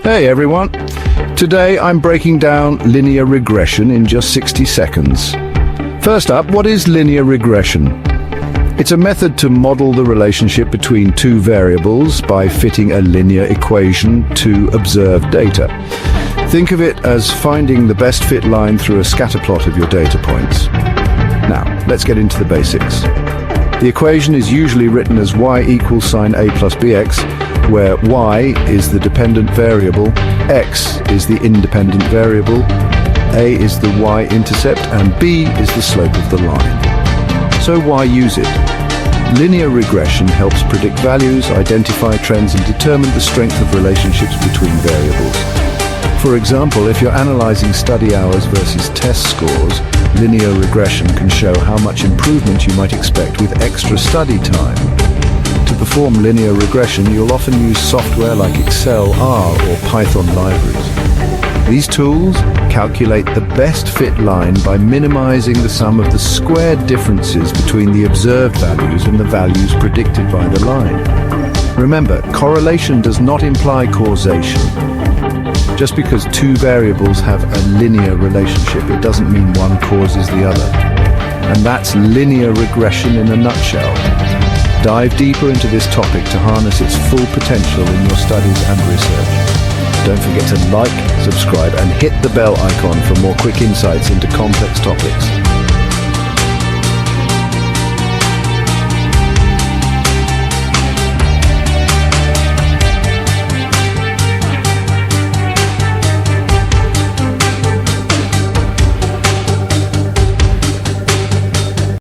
Hey everyone! Today I'm breaking down linear regression in just 60 seconds. First up, what is linear regression? It's a method to model the relationship between two variables by fitting a linear equation to observed data. Think of it as finding the best fit line through a scatter plot of your data points. Now, let's get into the basics. The equation is usually written as y equals sine a plus bx, where y is the dependent variable, x is the independent variable, a is the y-intercept, and b is the slope of the line. So why use it? Linear regression helps predict values, identify trends, and determine the strength of relationships between variables. For example, if you're analyzing study hours versus test scores, linear regression can show how much improvement you might expect with extra study time. To perform linear regression, you'll often use software like Excel, R, or Python libraries. These tools calculate the best fit line by minimizing the sum of the squared differences between the observed values and the values predicted by the line. Remember, correlation does not imply causation. Just because two variables have a linear relationship, it doesn't mean one causes the other. And that's linear regression in a nutshell. Dive deeper into this topic to harness its full potential in your studies and research. Don't forget to like, subscribe, and hit the bell icon for more quick insights into complex topics.